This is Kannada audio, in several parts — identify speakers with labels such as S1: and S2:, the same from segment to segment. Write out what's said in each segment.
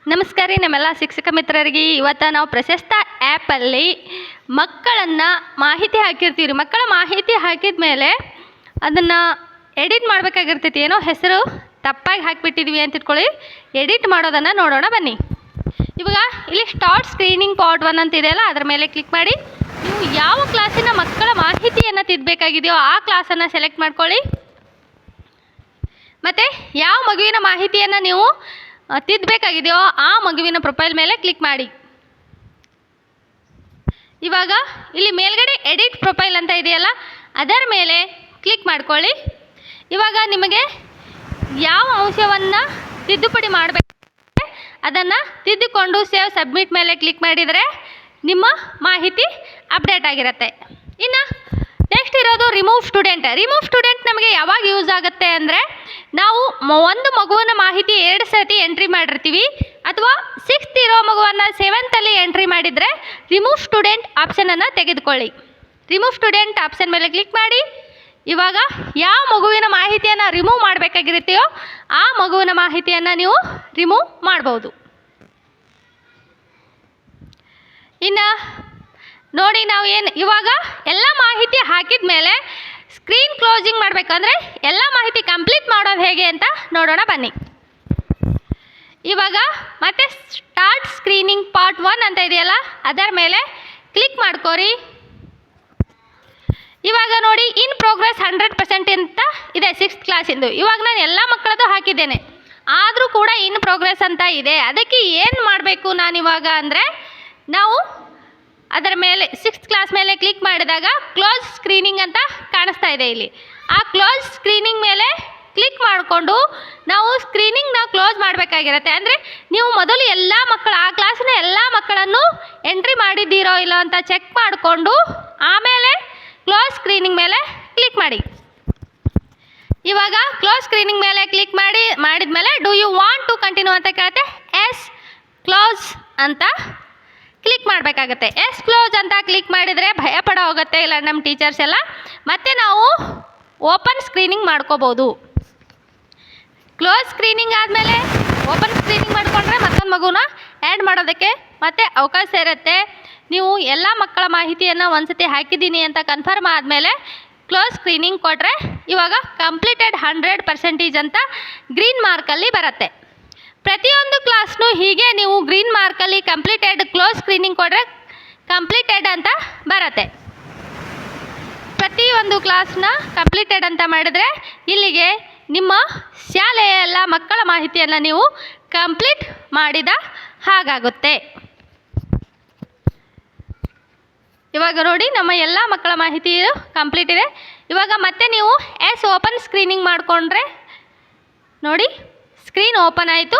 S1: ನಮಸ್ಕಾರ ರೀ ನಮ್ಮೆಲ್ಲ ಶಿಕ್ಷಕ ಮಿತ್ರರಿಗೆ. ಇವತ್ತು ನಾವು ಪ್ರಶಸ್ತ ಆ್ಯಪಲ್ಲಿ ಮಕ್ಕಳನ್ನು ಮಾಹಿತಿ ಹಾಕಿರ್ತೀವಿ. ಮಕ್ಕಳ ಮಾಹಿತಿ ಹಾಕಿದ ಮೇಲೆ ಅದನ್ನು ಎಡಿಟ್ ಮಾಡಬೇಕಾಗಿರ್ತೈತಿ. ಏನೋ ಹೆಸರು ತಪ್ಪಾಗಿ ಹಾಕಿಬಿಟ್ಟಿದ್ವಿ ಅಂತ ಇಟ್ಕೊಳ್ಳಿ, ಎಡಿಟ್ ಮಾಡೋದನ್ನು ನೋಡೋಣ ಬನ್ನಿ. ಇವಾಗ ಇಲ್ಲಿ ಸ್ಟಾರ್ಟ್ ಸ್ಕ್ರೀನಿಂಗ್ ಪಾರ್ಟ್ 1 ಅಂತ ಇದೆಯಲ್ಲ, ಅದರ ಮೇಲೆ ಕ್ಲಿಕ್ ಮಾಡಿ ನೀವು ಯಾವ ಕ್ಲಾಸಿನ ಮಕ್ಕಳ ಮಾಹಿತಿಯನ್ನು ತಿದ್ದಬೇಕಾಗಿದೆಯೋ ಆ ಕ್ಲಾಸನ್ನು ಸೆಲೆಕ್ಟ್ ಮಾಡ್ಕೊಳ್ಳಿ. ಮತ್ತು ಯಾವ ಮಗುವಿನ ಮಾಹಿತಿಯನ್ನು ನೀವು ತಿದ್ದಬೇಕಾಗಿದೆಯೋ ಆ ಮಗುವಿನ ಪ್ರೊಫೈಲ್ ಮೇಲೆ ಕ್ಲಿಕ್ ಮಾಡಿ. ಇವಾಗ ಇಲ್ಲಿ ಮೇಲ್ಗಡೆ ಎಡಿಟ್ ಪ್ರೊಫೈಲ್ ಅಂತ ಇದೆಯಲ್ಲ, ಅದರ ಮೇಲೆ ಕ್ಲಿಕ್ ಮಾಡ್ಕೊಳ್ಳಿ. ಇವಾಗ ನಿಮಗೆ ಯಾವ ಅಂಶವನ್ನು ತಿದ್ದುಪಡಿ ಮಾಡಬೇಕು ಅದನ್ನು ತಿದ್ದುಕೊಂಡು ಸೇವ್ ಸಬ್ಮಿಟ್ ಮೇಲೆ ಕ್ಲಿಕ್ ಮಾಡಿದರೆ ನಿಮ್ಮ ಮಾಹಿತಿ ಅಪ್ಡೇಟ್ ಆಗಿರುತ್ತೆ. ಇನ್ನು ನೆಕ್ಸ್ಟ್ ಇರೋದು ರಿಮೂವ್ ಸ್ಟೂಡೆಂಟ್. ರಿಮೂವ್ ಸ್ಟೂಡೆಂಟ್ ನಮಗೆ ಯಾವಾಗ ಯೂಸ್ ಆಗುತ್ತೆ ಅಂದರೆ, ನಾವು ಒಂದು ಮಗುವಿನ ಮಾಹಿತಿ 2 ಸತಿ ಎಂಟ್ರಿ ಮಾಡಿರ್ತೀವಿ, ಅಥವಾ 6th ಇರೋ ಮಗುವನ್ನು 7th ಎಂಟ್ರಿ ಮಾಡಿದರೆ ರಿಮೂವ್ ಸ್ಟೂಡೆಂಟ್ ಆಪ್ಷನನ್ನು ತೆಗೆದುಕೊಳ್ಳಿ. ರಿಮೂವ್ ಸ್ಟೂಡೆಂಟ್ ಆಪ್ಷನ್ ಮೇಲೆ ಕ್ಲಿಕ್ ಮಾಡಿ. ಇವಾಗ ಯಾವ ಮಗುವಿನ ಮಾಹಿತಿಯನ್ನು ರಿಮೂವ್ ಮಾಡಬೇಕಾಗಿರುತ್ತೆಯೋ ಆ ಮಗುವಿನ ಮಾಹಿತಿಯನ್ನು ನೀವು ರಿಮೂವ್ ಮಾಡ್ಬೋದು. ಇನ್ನು ನೋಡಿ, ನಾವು ಇವಾಗ ಎಲ್ಲ ಮಾಹಿತಿ ಹಾಕಿದ ಮೇಲೆ ಸ್ಕ್ರೀನ್ ಕ್ಲೋಸಿಂಗ್ ಮಾಡಬೇಕಂದ್ರೆ ಎಲ್ಲ ಮಾಹಿತಿ ಕಂಪ್ಲೀಟ್ ಮಾಡೋದು ಹೇಗೆ ಅಂತ ನೋಡೋಣ ಬನ್ನಿ. ಇವಾಗ ಮತ್ತೆ ಸ್ಟಾರ್ಟ್ ಸ್ಕ್ರೀನಿಂಗ್ ಪಾರ್ಟ್ 1 ಅಂತ ಇದೆಯಲ್ಲ, ಅದರ ಮೇಲೆ ಕ್ಲಿಕ್ ಮಾಡ್ಕೋರಿ. ಇವಾಗ ನೋಡಿ, ಇನ್ ಪ್ರೋಗ್ರೆಸ್ 100% ಅಂತ ಇದೆ 6th ಕ್ಲಾಸಿಂದು. ಇವಾಗ ನಾನು ಎಲ್ಲ ಮಕ್ಕಳದ್ದು ಹಾಕಿದ್ದೇನೆ, ಆದರೂ ಕೂಡ ಇನ್ ಪ್ರೋಗ್ರೆಸ್ ಅಂತ ಇದೆ. ಅದಕ್ಕೆ ಏನು ಮಾಡಬೇಕು ನಾನಿವಾಗ ಅಂದರೆ, ನಾವು ಅದರ ಮೇಲೆ 6th ಕ್ಲಾಸ್ ಮೇಲೆ ಕ್ಲಿಕ್ ಮಾಡಿದಾಗ ಕ್ಲೋಸ್ ಸ್ಕ್ರೀನಿಂಗ್ ಅಂತ ಕಾಣಿಸ್ತಾ ಇದೆ ಇಲ್ಲಿ. ಆ ಕ್ಲೋಸ್ ಸ್ಕ್ರೀನಿಂಗ್ ಮೇಲೆ ಕ್ಲಿಕ್ ಮಾಡಿಕೊಂಡು ನಾವು ಸ್ಕ್ರೀನಿಂಗ್ನ ಕ್ಲೋಸ್ ಮಾಡಬೇಕಾಗಿರುತ್ತೆ. ಅಂದರೆ ನೀವು ಮೊದಲು ಎಲ್ಲ ಮಕ್ಕಳು, ಆ ಕ್ಲಾಸಿನ ಎಲ್ಲ ಮಕ್ಕಳನ್ನು ಎಂಟ್ರಿ ಮಾಡಿದ್ದೀರೋ ಇಲ್ಲ ಅಂತ ಚೆಕ್ ಮಾಡಿಕೊಂಡು ಆಮೇಲೆ ಕ್ಲೋಸ್ ಸ್ಕ್ರೀನಿಂಗ್ ಮೇಲೆ ಕ್ಲಿಕ್ ಮಾಡಿ. ಇವಾಗ ಕ್ಲೋಸ್ ಸ್ಕ್ರೀನಿಂಗ್ ಮೇಲೆ ಕ್ಲಿಕ್ ಮಾಡಿದ್ಮೇಲೆ do you want to continue ಅಂತ ಕೇಳುತ್ತೆ. ಎಸ್ ಕ್ಲೋಸ್ ಅಂತ ಕ್ಲಿಕ್ ಮಾಡಬೇಕಾಗತ್ತೆ. ಎಸ್ ಕ್ಲೋಸ್ ಅಂತ ಕ್ಲಿಕ್ ಮಾಡಿದರೆ ಭಯ ಪಡೋ ಹೋಗುತ್ತೆ ಇಲ್ಲ ನಮ್ಮ ಟೀಚರ್ಸ್ ಎಲ್ಲ. ಮತ್ತು ನಾವು ಓಪನ್ ಸ್ಕ್ರೀನಿಂಗ್ ಮಾಡ್ಕೋಬೋದು. ಕ್ಲೋಸ್ ಸ್ಕ್ರೀನಿಂಗ್ ಆದಮೇಲೆ ಓಪನ್ ಸ್ಕ್ರೀನಿಂಗ್ ಮಾಡಿಕೊಂಡ್ರೆ ಮತ್ತೊಂದು ಮಗುನ ಆ್ಯಡ್ ಮಾಡೋದಕ್ಕೆ ಮತ್ತೆ ಅವಕಾಶ ಇರುತ್ತೆ. ನೀವು ಎಲ್ಲ ಮಕ್ಕಳ ಮಾಹಿತಿಯನ್ನು ಒಂದ್ಸತಿ ಹಾಕಿದ್ದೀನಿ ಅಂತ ಕನ್ಫರ್ಮ್ ಆದಮೇಲೆ ಕ್ಲೋಸ್ ಸ್ಕ್ರೀನಿಂಗ್ ಕೊಟ್ಟರೆ ಇವಾಗ ಕಂಪ್ಲೀಟೆಡ್ 100% ಅಂತ ಗ್ರೀನ್ ಮಾರ್ಕಲ್ಲಿ ಬರುತ್ತೆ. ಪ್ರತಿಯೊಂದು ಕ್ಲಾಸ್ನೂ ಹೀಗೆ ನೀವು ಗ್ರೀನ್ ಮಾರ್ಕಲ್ಲಿ ಕಂಪ್ಲೀಟೆಡ್ ಕ್ಲೋಸ್ ಸ್ಕ್ರೀನಿಂಗ್ ಕೊಟ್ಟರೆ ಕಂಪ್ಲೀಟೆಡ್ ಅಂತ ಬರುತ್ತೆ. ಪ್ರತಿಯೊಂದು ಕ್ಲಾಸ್ನ ಕಂಪ್ಲೀಟೆಡ್ ಅಂತ ಮಾಡಿದರೆ ಇಲ್ಲಿಗೆ ನಿಮ್ಮ ಶಾಲೆಯ ಎಲ್ಲ ಮಕ್ಕಳ ಮಾಹಿತಿಯನ್ನು ನೀವು ಕಂಪ್ಲೀಟ್ ಮಾಡಿದ ಹಾಗಾಗುತ್ತೆ. ಇವಾಗ ನೋಡಿ, ನಮ್ಮ ಎಲ್ಲ ಮಕ್ಕಳ ಮಾಹಿತಿ ಕಂಪ್ಲೀಟ್ ಇದೆ. ಇವಾಗ ಮತ್ತೆ ನೀವು ಎಸ್ ಓಪನ್ ಸ್ಕ್ರೀನಿಂಗ್ ಮಾಡಿಕೊಂಡ್ರೆ ನೋಡಿ, ಸ್ಕ್ರೀನ್ ಓಪನ್ ಆಯಿತು.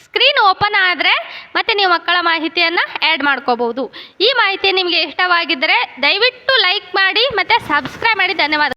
S1: ಸ್ಕ್ರೀನ್ ಓಪನ್ ಆದರೆ ಮತ್ತೆ ನೀವು ಮಕ್ಕಳ ಮಾಹಿತಿಯನ್ನು ಆ್ಯಡ್ ಮಾಡ್ಕೋಬೋದು. ಈ ಮಾಹಿತಿ ನಿಮಗೆ ಇಷ್ಟವಾಗಿದ್ದರೆ ದಯವಿಟ್ಟು ಲೈಕ್ ಮಾಡಿ ಮತ್ತು ಸಬ್ಸ್ಕ್ರೈಬ್ ಮಾಡಿ. ಧನ್ಯವಾದ.